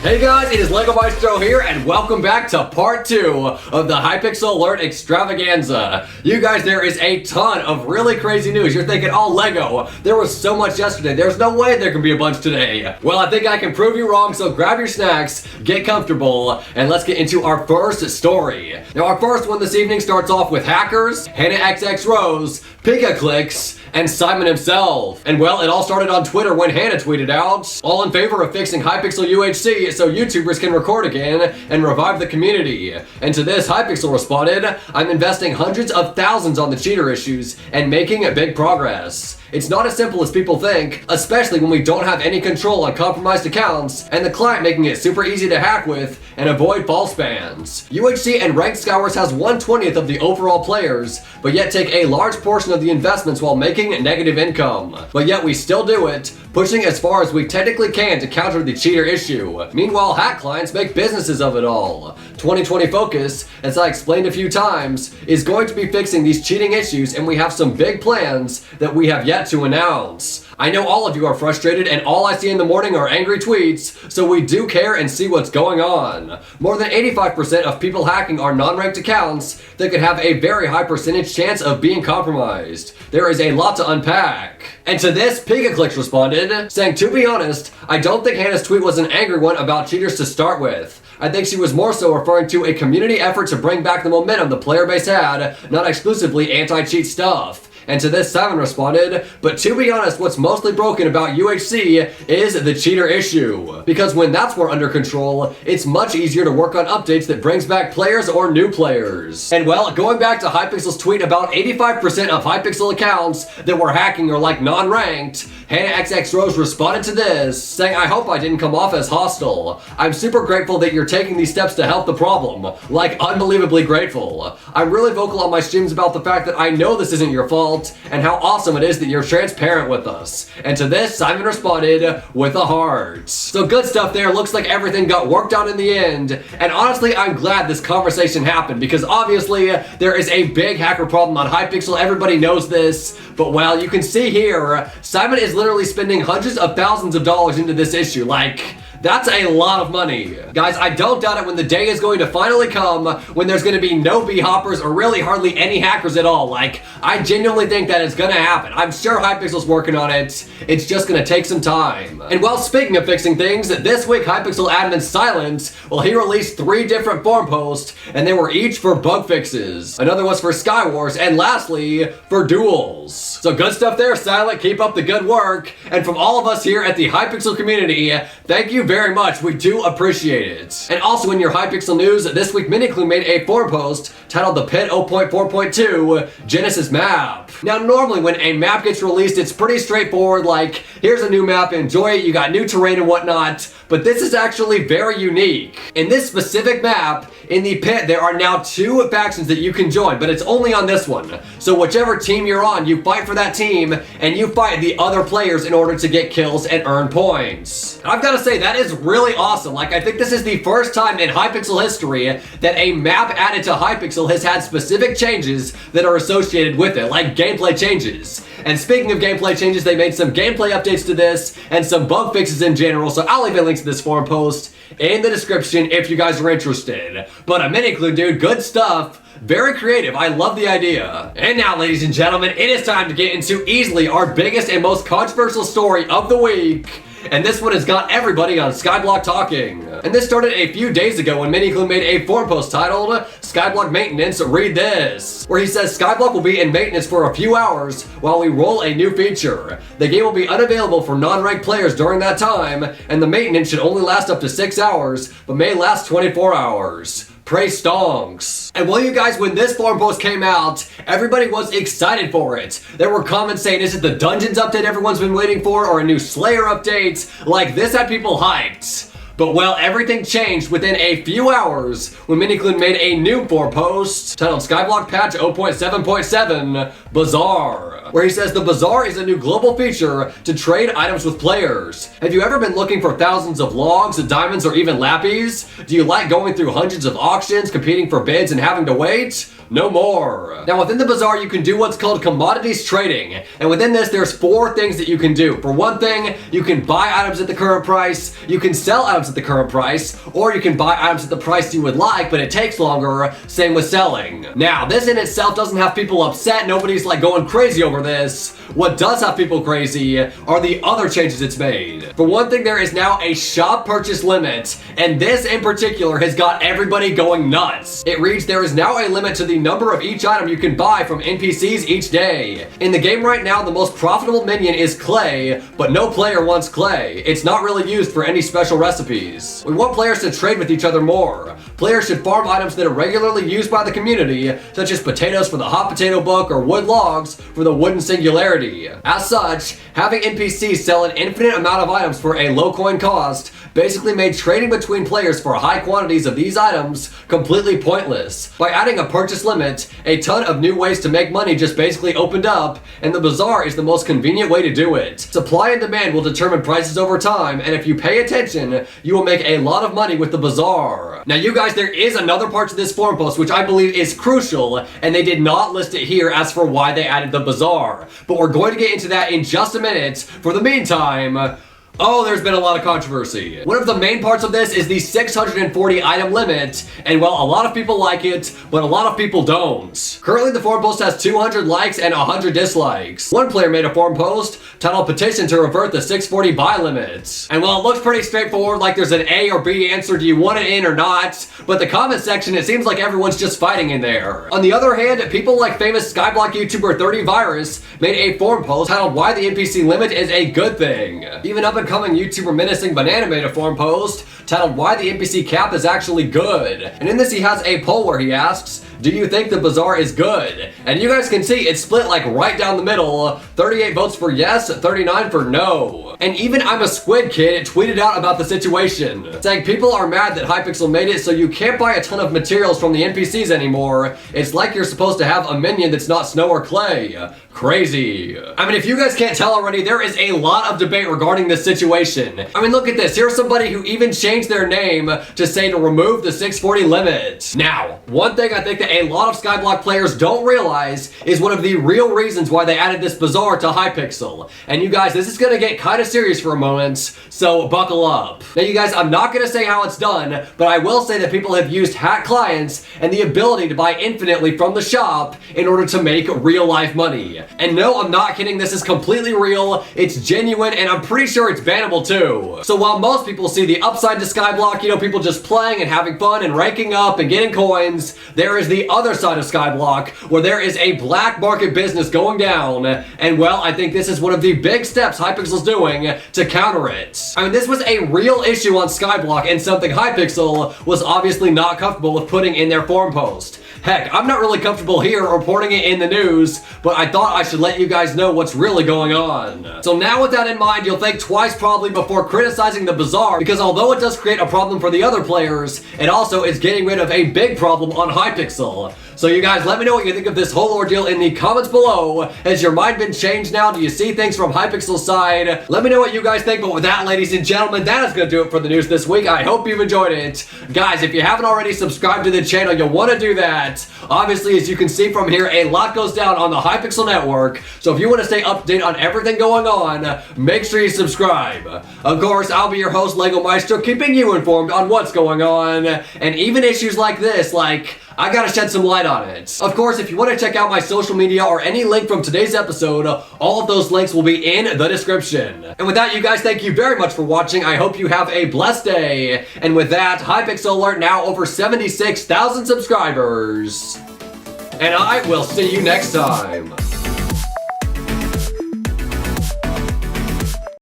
Hey guys, it is LEGO Maestro here, and welcome back to part 2 of the Hypixel Alert Extravaganza. You guys, there is a ton of really crazy news. You're thinking, oh LEGO, there was so much yesterday, there's no way there can be a bunch today. Well, I think I can prove you wrong, so grab your snacks, get comfortable, and let's get into our first story. Now our first one this evening starts off with hackers, Hannahxxrose, Pikaclicks, and Simon himself. And well, it all started on Twitter when Hannah tweeted out, all in favor of fixing Hypixel UHC so YouTubers can record again and revive the community. And to this, Hypixel responded, I'm investing hundreds of thousands on the cheater issues and making a big progress. It's not as simple as people think, especially when we don't have any control on compromised accounts and the client making it super easy to hack with and avoid false bans. UHC and Ranked Skywars has 1/20th of the overall players, but yet take a large portion of the investments while making negative income. But yet we still do it, pushing as far as we technically can to counter the cheater issue. Meanwhile, hack clients make businesses of it all. 2020 focus, as I explained a few times, is going to be fixing these cheating issues, and we have some big plans that we have yet to announce. I know all of you are frustrated and all I see in the morning are angry tweets, so we do care and see what's going on. More than 85% of people hacking are non-ranked accounts that could have a very high percentage chance of being compromised. There is a lot to unpack. And to this, Pikaclicks responded, saying, to be honest, I don't think Hannah's tweet was an angry one about cheaters to start with. I think she was more so referring to a community effort to bring back the momentum the player base had, not exclusively anti-cheat stuff. And to this, Simon responded, but to be honest, what's mostly broken about UHC is the cheater issue. Because when that's more under control, it's much easier to work on updates that brings back players or new players. And well, going back to Hypixel's tweet, about 85% of Hypixel accounts that were hacking are like non-ranked. Hannahxxrose responded to this, saying, I hope I didn't come off as hostile. I'm super grateful that you're taking these steps to help the problem. Like, unbelievably grateful. I'm really vocal on my streams about the fact that I know this isn't your fault, and how awesome it is that you're transparent with us. And to this, Simon responded with a heart. So good stuff there. Looks like everything got worked out in the end. And honestly, I'm glad this conversation happened, because obviously there is a big hacker problem on Hypixel. Everybody knows this. But well, you can see here, Simon is literally spending hundreds of thousands of dollars into this issue. Like, that's a lot of money. Guys, I don't doubt it when the day is going to finally come when there's going to be no B-hoppers or really hardly any hackers at all. Like, I genuinely think that it's going to happen. I'm sure Hypixel's working on it. It's just going to take some time. And well, speaking of fixing things, this week Hypixel admin Silent, well, he released 3 different forum posts, and they were each for bug fixes. Another was for Skywars, and lastly, for duels. So good stuff there, Silent. Keep up the good work. And from all of us here at the Hypixel community, thank you very much. We do appreciate it. And also in your Hypixel news, this week Miniclue made a forum post titled The Pit 0.4.2 Genesis Map. Now normally when a map gets released, it's pretty straightforward, like here's a new map, enjoy it, you got new terrain and whatnot, but this is actually very unique. In this specific map, in the pit, there are now 2 factions that you can join, but it's only on this one. So whichever team you're on, you fight for that team, and you fight the other players in order to get kills and earn points. And I've got to say, that is really awesome. Like, I think this is the first time in Hypixel history that a map added to Hypixel has had specific changes that are associated with it, like gameplay changes. And speaking of gameplay changes, they made some gameplay updates to this and some bug fixes in general, so I'll leave a link to this forum post in the description if you guys are interested. But a Miniclue, dude, good stuff. Very creative. I love the idea. And now, ladies and gentlemen, it is time to get into easily our biggest and most controversial story of the week. And this one has got everybody on Skyblock talking. And this started a few days ago when Miniclue made a forum post titled Skyblock Maintenance, read this, where he says Skyblock will be in maintenance for a few hours while we roll a new feature. The game will be unavailable for non-ranked players during that time, and the maintenance should only last up to 6 hours, but may last 24 hours. Pray stonks. And well, you guys, when this forum post came out, everybody was excited for it. There were comments saying, is it the Dungeons update everyone's been waiting for, or a new Slayer update? Like, this had people hyped. But well, everything changed within a few hours when Miniclue made a new forum post titled Skyblock Patch 0.7.7 Bazaar, where he says the Bazaar is a new global feature to trade items with players. Have you ever been looking for thousands of logs, diamonds, or even lappies? Do you like going through hundreds of auctions, competing for bids, and having to wait? No more. Now within the Bazaar, you can do what's called commodities trading. And within this, there's 4 things that you can do. For one thing, you can buy items at the current price, you can sell items items at the current price, or you can buy items at the price you would like, but it takes longer, same with selling. Now, this in itself doesn't have people upset, nobody's like going crazy over this. What does have people crazy are the other changes it's made. For one thing, there is now a shop purchase limit, and this in particular has got everybody going nuts. It reads, there is now a limit to the number of each item you can buy from NPCs each day. In the game right now, the most profitable minion is clay, but no player wants clay. It's not really used for any special recipes. We want players to trade with each other more. Players should farm items that are regularly used by the community, such as potatoes for the hot potato book or wood logs for the wooden singularity. As such, having NPCs sell an infinite amount of items for a low coin cost basically made trading between players for high quantities of these items completely pointless. By adding a purchase limit, a ton of new ways to make money just basically opened up, and the bazaar is the most convenient way to do it. Supply and demand will determine prices over time, and if you pay attention, you will make a lot of money with the bazaar. Now you guys, there is another part to this forum post which I believe is crucial, and they did not list it here as for why they added the bazaar. But we're going to get into that in just a minute. For the meantime, oh, there's been a lot of controversy. One of the main parts of this is the 640 item limit, and well, a lot of people like it, but a lot of people don't. Currently, the forum post has 200 likes and 100 dislikes. One player made a forum post titled Petition to Revert the 640 buy limit. And while it looks pretty straightforward, like there's an A or B answer, do you want it in or not? But the comment section, it seems like everyone's just fighting in there. On the other hand, people like famous Skyblock YouTuber 30virus made a forum post titled Why the NPC Limit is a Good Thing. Even up-and-coming YouTuber Menacing Banana made a forum post titled Why the NPC Cap is Actually Good. And in this he has a poll where he asks, do you think the bazaar is good? And you guys can see it's split like right down the middle. 38 votes for yes, 39 for no. And even I'm a Squid Kid tweeted out about the situation, saying people are mad that Hypixel made it so you can't buy a ton of materials from the NPCs anymore. It's like you're supposed to have a minion that's not snow or clay. Crazy. I mean, if you guys can't tell already, there is a lot of debate regarding this situation. I mean, look at this. Here's somebody who even changed their name to say to remove the 640 limit. Now, one thing I think that a lot of Skyblock players don't realize is one of the real reasons why they added this bazaar to Hypixel. And you guys, this is gonna get kind of serious for a moment, so buckle up. Now you guys, I'm not gonna say how it's done, but I will say that people have used hack clients and the ability to buy infinitely from the shop in order to make real life money. And no, I'm not kidding, this is completely real, it's genuine, and I'm pretty sure it's bannable too. So while most people see the upside to Skyblock, you know, people just playing and having fun and ranking up and getting coins, there is the other side of Skyblock where there is a black market business going down, and well, I think this is one of the big steps Hypixel's doing to counter it. I mean, this was a real issue on Skyblock and something Hypixel was obviously not comfortable with putting in their forum post. Heck, I'm not really comfortable here reporting it in the news, but I thought I should let you guys know what's really going on. So now with that in mind, you'll think twice probably before criticizing the bazaar, because although it does create a problem for the other players, it also is getting rid of a big problem on Hypixel. So you guys, let me know what you think of this whole ordeal in the comments below. Has your mind been changed now? Do you see things from Hypixel's side? Let me know what you guys think, but with that, ladies and gentlemen, that is going to do it for the news this week. I hope you've enjoyed it. Guys, if you haven't already subscribed to the channel, you'll want to do that. Obviously, as you can see from here, a lot goes down on the Hypixel network, so if you want to stay up to date on everything going on, make sure you subscribe. Of course, I'll be your host, Lego Maestro, keeping you informed on what's going on, and even issues like this, like, I gotta shed some light on it. Of course, if you want to check out my social media or any link from today's episode, all of those links will be in the description. And with that, you guys, thank you very much for watching. I hope you have a blessed day. And with that, Hypixel Alert now over 76,000 subscribers. And I will see you next time.